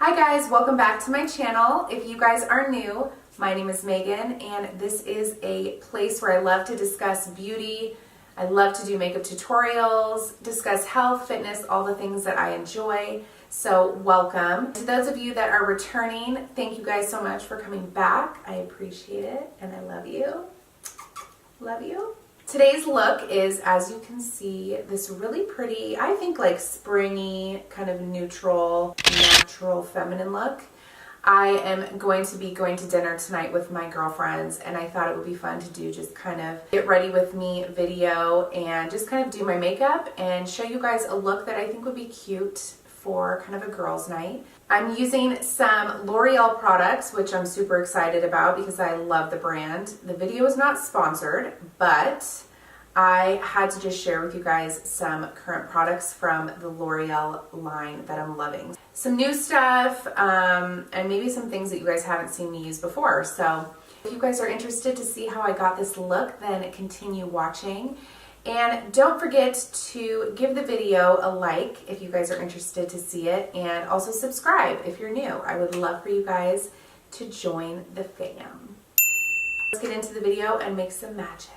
Hi guys, welcome back to my channel. If you guys are new, my name is Megan and this is a place where I love to discuss beauty. I love to do makeup tutorials, discuss health, fitness, all the things that I enjoy. So welcome. To those of you that are returning, thank you guys so much for coming back. I appreciate it and I love you. Love you. Today's look is, as you can see, this really pretty, I think like springy, kind of neutral, natural, feminine look. I am going to be going to dinner tonight with my girlfriends and I thought it would be fun to do just kind of get ready with me video and just kind of do my makeup and show you guys a look that I think would be cute for kind of a girls' night. I'm using some L'Oreal products, which I'm super excited about because I love the brand. The video is not sponsored, but I had to just share with you guys some current products from the L'Oreal line that I'm loving. Some new stuff, and maybe some things that you guys haven't seen me use before. So if you guys are interested to see how I got this look, then continue watching. And don't forget to give the video a like if you guys are interested to see it, and also subscribe if you're new. I would love for you guys to join the fam. Let's get into the video and make some magic.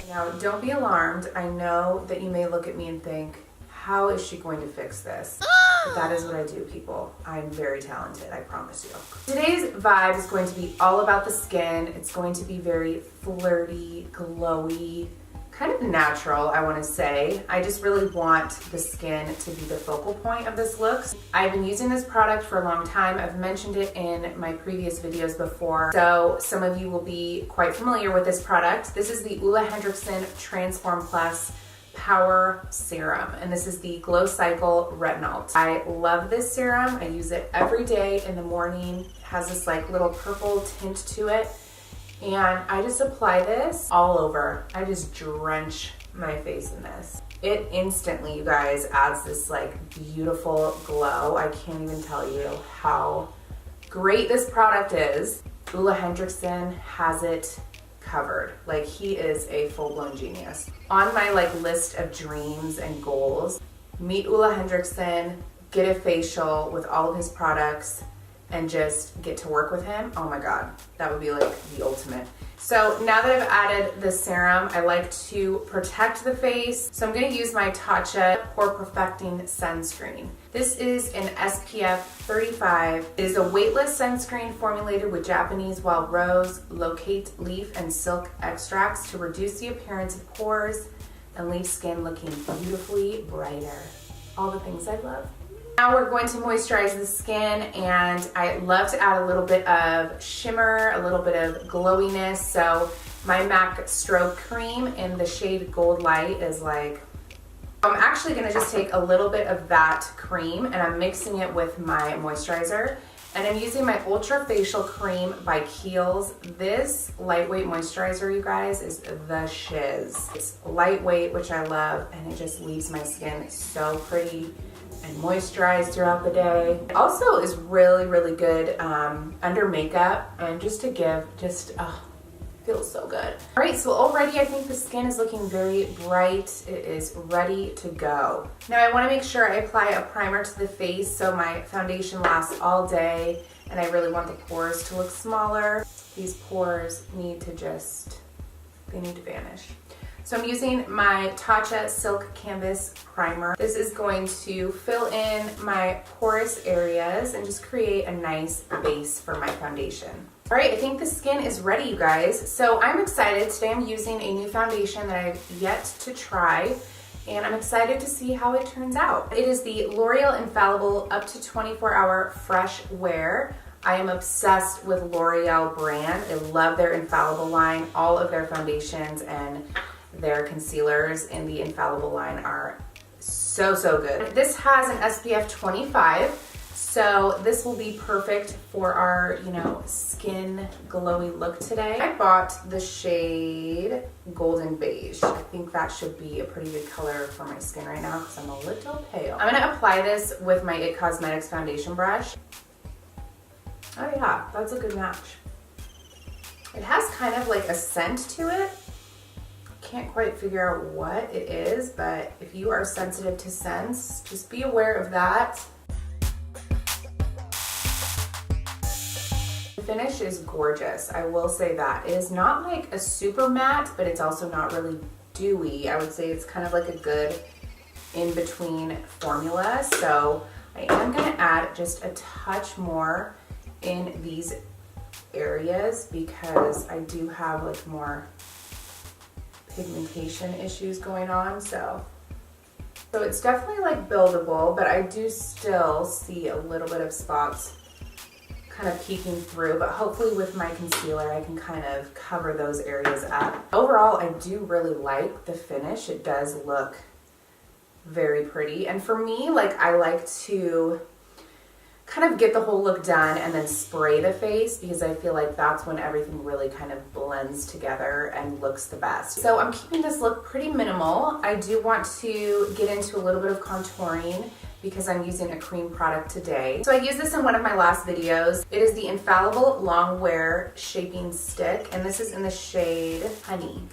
Now, don't be alarmed. I know that you may look at me and think, how is she going to fix this? But that is what I do, people. I'm very talented, I promise you. Today's vibe is going to be all about the skin. It's going to be very flirty, glowy, kind of natural, I want to say. I just really want the skin to be the focal point of this look. I've been using this product for a long time. I've mentioned it in my previous videos before, so some of you will be quite familiar with this product. This is the Henricksen Transform Plus Power Serum, and this is the Glow Cycle Retin-Alt. I love this serum. I use it every day in the morning. It has this like little purple tint to it. And I just apply this all over. I just drench my face in this. It instantly, you guys, adds this like beautiful glow. I can't even tell you how great this product is. Henricksen has it covered. Like, he is a full-blown genius. On my like list of dreams and goals, meet Henricksen, get a facial with all of his products, and just get to work with him. Oh my God, that would be like the ultimate. So now that I've added the serum, I like to protect the face. So I'm gonna use my Tatcha Pore Perfecting Sunscreen. This is an SPF 35. It is a weightless sunscreen formulated with Japanese wild rose, locate leaf, and silk extracts to reduce the appearance of pores and leave skin looking beautifully brighter. All the things I love. Now we're going to moisturize the skin, and I love to add a little bit of shimmer, a little bit of glowiness. So my MAC Strobe cream in the shade Goldlite is like, I'm actually gonna just take a little bit of that cream and I'm mixing it with my moisturizer. And I'm using my Ultra Facial Cream by Kiehls. This lightweight moisturizer, you guys, is the shiz. It's lightweight, which I love, and it just leaves my skin so pretty and moisturized throughout the day. It also is really, really good under makeup, and just to give, feels so good. All right, so already I think the skin is looking very bright. It is ready to go. Now I wanna make sure I apply a primer to the face so my foundation lasts all day, and I really want the pores to look smaller. These pores need to they need to vanish. So I'm using my Tatcha Silk Canvas Primer. This is going to fill in my porous areas and just create a nice base for my foundation. All right, I think the skin is ready, you guys. So I'm excited. Today I'm using a new foundation that I've yet to try, and I'm excited to see how it turns out. It is the L'Oreal Infallible Up to 24-Hour Fresh Wear. I am obsessed with L'Oreal brand. I love their Infallible line. All of their foundations and their concealers in the Infallible line are so good. This has an SPF 25, so this will be perfect for our, skin glowy look today. I bought the shade Golden Beige. I think that should be a pretty good color for my skin right now because I'm a little pale. I'm gonna apply this with my IT Cosmetics foundation brush. Oh yeah, that's a good match. It has kind of like a scent to it. Can't quite figure out what it is, but if you are sensitive to scents, just be aware of that. finish is gorgeous. I will say that. It is not like a super matte, but it's also not really dewy. I would say it's kind of like a good in-between formula. So I am gonna add just a touch more in these areas because I do have like more pigmentation issues going on. So it's definitely like buildable, but I do still see a little bit of spots kind of peeking through, but hopefully with my concealer I can kind of cover those areas up. Overall, I do really like the finish. It does look very pretty, and for me, like, I like to kind of get the whole look done and then spray the face because I feel like that's when everything really kind of blends together and looks the best. So I'm keeping this look pretty minimal. I do want to get into a little bit of contouring because I'm using a cream product today. So I used this in one of my last videos. It is the Infallible Long Wear Shaping Stick, and this is in the shade Honey.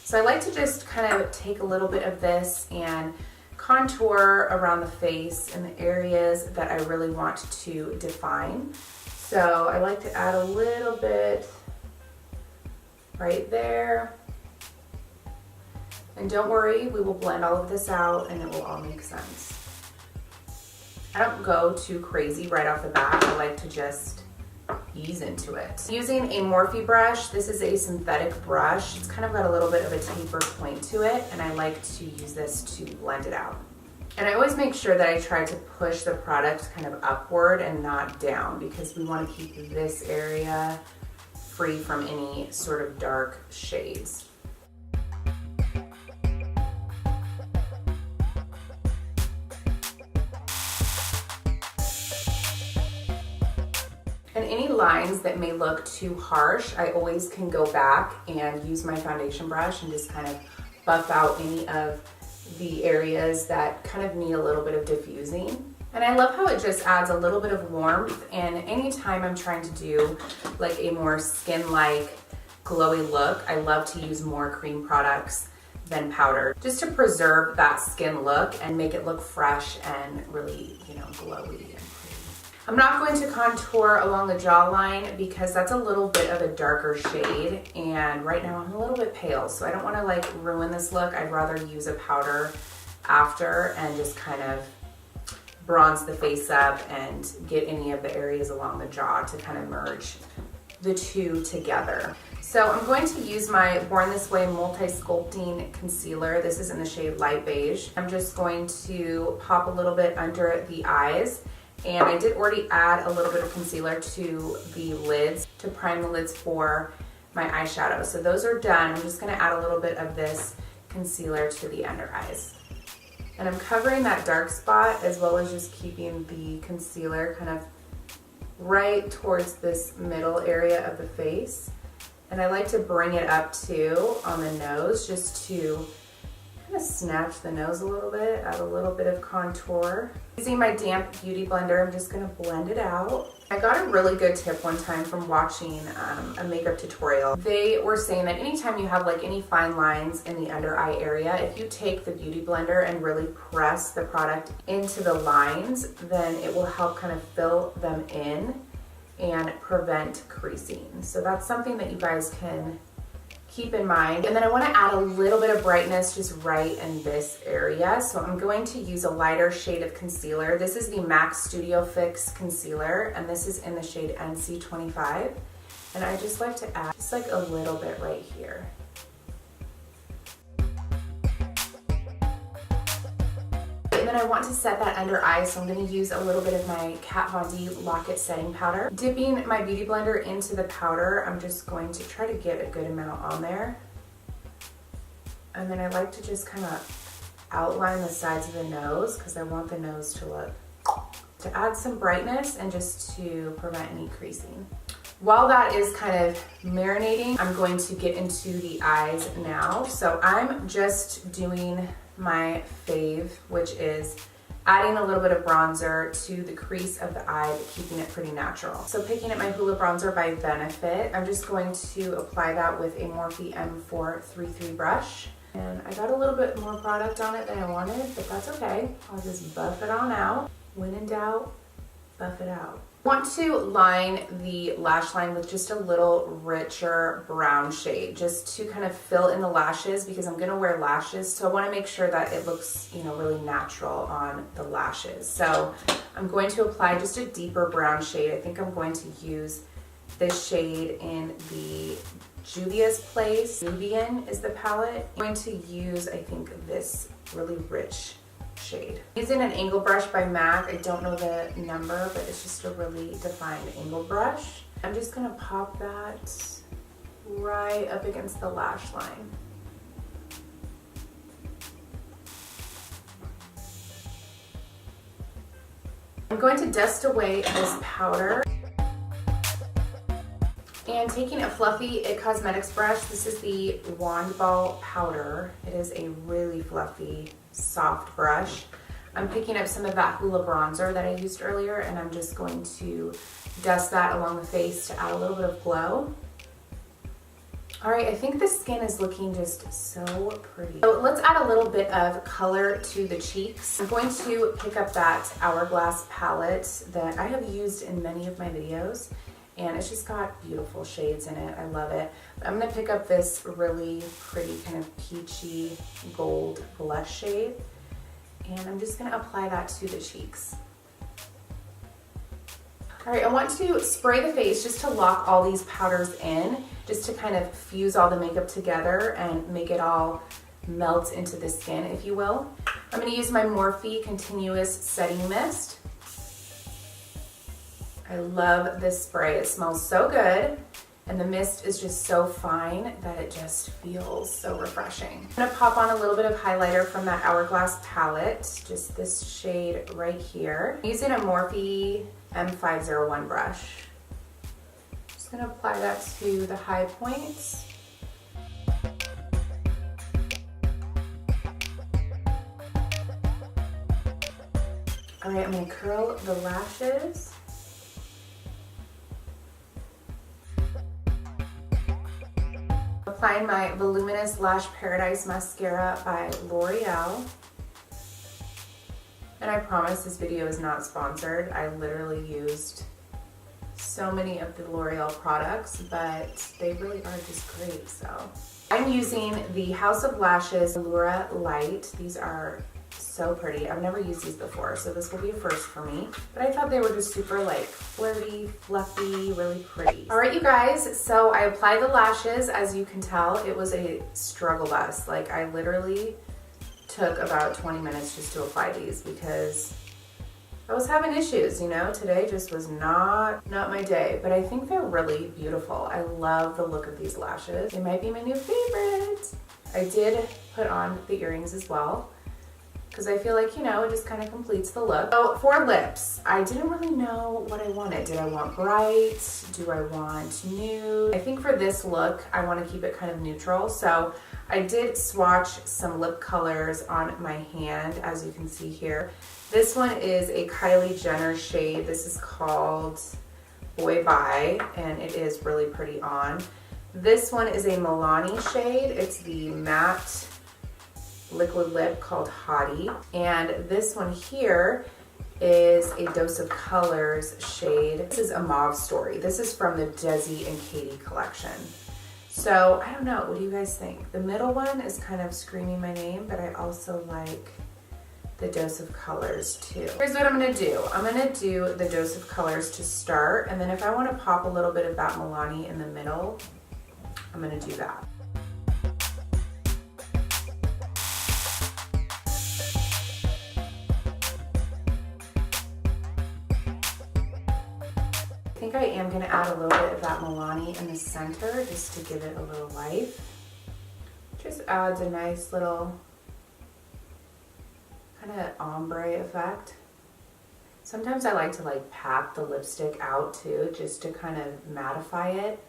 So I like to just kind of take a little bit of this and contour around the face in the areas that I really want to define. So I like to add a little bit right there. And don't worry, we will blend all of this out and it will all make sense. I don't go too crazy right off the bat. I like to just ease into it. Using a Morphe brush, this is a synthetic brush. It's kind of got a little bit of a taper point to it, and I like to use this to blend it out. And I always make sure that I try to push the product kind of upward and not down because we want to keep this area free from any sort of dark shades. And any lines that may look too harsh, I always can go back and use my foundation brush and just kind of buff out any of the areas that kind of need a little bit of diffusing. And I love how it just adds a little bit of warmth, and anytime I'm trying to do like a more skin-like glowy look, I love to use more cream products than powder just to preserve that skin look and make it look fresh and really, you know, glowy. I'm not going to contour along the jawline because that's a little bit of a darker shade, and right now I'm a little bit pale, so I don't want to like ruin this look. I'd rather use a powder after and just kind of bronze the face up and get any of the areas along the jaw to kind of merge the two together. So I'm going to use my Born This Way Multi-Sculpting Concealer. This is in the shade Light Beige. I'm just going to pop a little bit under the eyes. And I did already add a little bit of concealer to the lids to prime the lids for my eyeshadow. So those are done. I'm just gonna add a little bit of this concealer to the under eyes. And I'm covering that dark spot as well as just keeping the concealer kind of right towards this middle area of the face. And I like to bring it up too on the nose just to kind of snatch the nose a little bit, add a little bit of contour. Using my damp beauty blender, I'm just gonna blend it out. I got a really good tip one time from watching a makeup tutorial. They were saying that anytime you have like any fine lines in the under eye area, if you take the beauty blender and really press the product into the lines, then it will help kind of fill them in and prevent creasing. So that's something that you guys can keep in mind. And then I want to add a little bit of brightness just right in this area. So I'm going to use a lighter shade of concealer. This is the MAC Studio Fix Concealer, and this is in the shade NC25. And I just like to add just like a little bit right here. And then I want to set that under eye, so I'm going to use a little bit of my Kat Von D Lock-It Setting Powder. Dipping my beauty blender into the powder, I'm just going to try to get a good amount on there. And then I like to just kind of outline the sides of the nose because I want the nose to add some brightness and just to prevent any creasing. While that is kind of marinating, I'm going to get into the eyes now. So I'm just doing my fave, which is adding a little bit of bronzer to the crease of the eye, but keeping it pretty natural. So picking up my Hoola bronzer by Benefit, I'm just going to apply that with a Morphe M433 brush. And I got a little bit more product on it than I wanted, but that's okay. I'll just buff it on out. When in doubt, buff it out. I want to line the lash line with just a little richer brown shade just to kind of fill in the lashes because I'm going to wear lashes. So I want to make sure that it looks, you know, really natural on the lashes. So I'm going to apply just a deeper brown shade. I think I'm going to use this shade in the Juvias Place. Nubian is the palette. I'm going to use, I think, this really rich shade. Using an angle brush by MAC. I don't know the number, but it's just a really defined angle brush. I'm just gonna pop that right up against the lash line. I'm going to dust away this powder. And taking a fluffy It Cosmetics brush, this is the Wand Ball Powder. It is a really fluffy, soft brush. I'm picking up some of that Hoola bronzer that I used earlier, and I'm just going to dust that along the face to add a little bit of glow. All right, I think the skin is looking just so pretty. So let's add a little bit of color to the cheeks. I'm going to pick up that Hourglass palette that I have used in many of my videos. And it's just got beautiful shades in it. I love it. But I'm gonna pick up this really pretty kind of peachy gold blush shade. And I'm just gonna apply that to the cheeks. All right, I want to spray the face just to lock all these powders in, just to kind of fuse all the makeup together and make it all melt into the skin, if you will. I'm gonna use my Morphe Continuous Setting Mist. I love this spray. It smells so good, and the mist is just so fine that it just feels so refreshing. I'm gonna pop on a little bit of highlighter from that Hourglass palette, just this shade right here. I'm using a Morphe M501 brush. Just gonna apply that to the high points. All right, I'm gonna curl the lashes. Applying my Voluminous Lash Paradise Mascara by Loreal. And I promise this video is not sponsored. I literally used so many of the L'Oreal products, but they really are just great, so. I'm using the House of Lashes Allura Light. These are so pretty. I've never used these before, so this will be a first for me. But I thought they were just super like flirty, fluffy, really pretty. All right, you guys, so I applied the lashes. As you can tell, it was a struggle bus. Like I literally took about 20 minutes just to apply these because I was having issues, you know? Today just was not my day, but I think they're really beautiful. I love the look of these lashes. They might be my new favorite. I did put on the earrings as well, because I feel like, you know, it just kind of completes the look. So for lips, I didn't really know what I wanted. Did I want bright? Do I want nude? I think for this look, I want to keep it kind of neutral. So I did swatch some lip colors on my hand, as you can see here. This one is a Kylie Jenner shade. This is called Boy Bye, and it is really pretty on. This one is a Milani shade. It's the matte liquid lip called Hottie. And this one here is a Dose of Colors shade. This is a Mauve Story. This is from the Desi and Katie collection. So I don't know, what do you guys think? The middle one is kind of screaming my name, but I also like the Dose of Colors too. Here's what I'm gonna do. I'm gonna do the Dose of Colors to start, and then if I wanna pop a little bit of that Milani in the middle, I'm gonna do that. I think I am going to add a little bit of that Milani in the center just to give it a little life. Just adds a nice little kind of ombre effect. Sometimes I like to like pat the lipstick out too, just to kind of mattify it.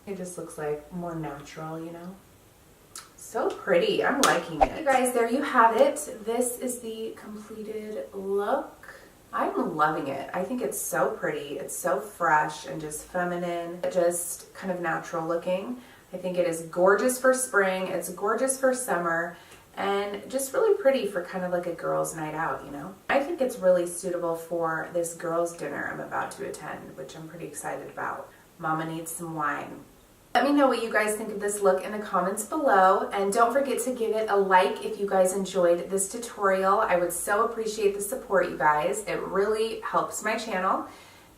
It just looks like more natural, you know? So pretty. I'm liking it. You guys, there you have it. This is the completed look. I'm loving it. I think it's so pretty. It's so fresh and just feminine, just kind of natural looking. I think it is gorgeous for spring. It's gorgeous for summer, and just really pretty for kind of like a girl's night out, you know? I think think it's really suitable for this girls' dinner I'm about to attend, which I'm pretty excited about. Mama needs some wine. Let me know what you guys think of this look in the comments below, and don't forget to give it a like if you guys enjoyed this tutorial. I would so appreciate the support, you guys. It really helps my channel.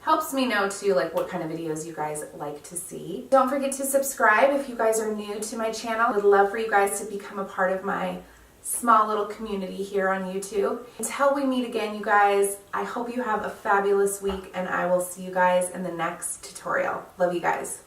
Helps me know too, like, what kind of videos you guys like to see. Don't forget to subscribe if you guys are new to my channel. I would love for you guys to become a part of my small little community here on YouTube. Until we meet again, you guys, I hope you have a fabulous week, and I will see you guys in the next tutorial. Love you guys.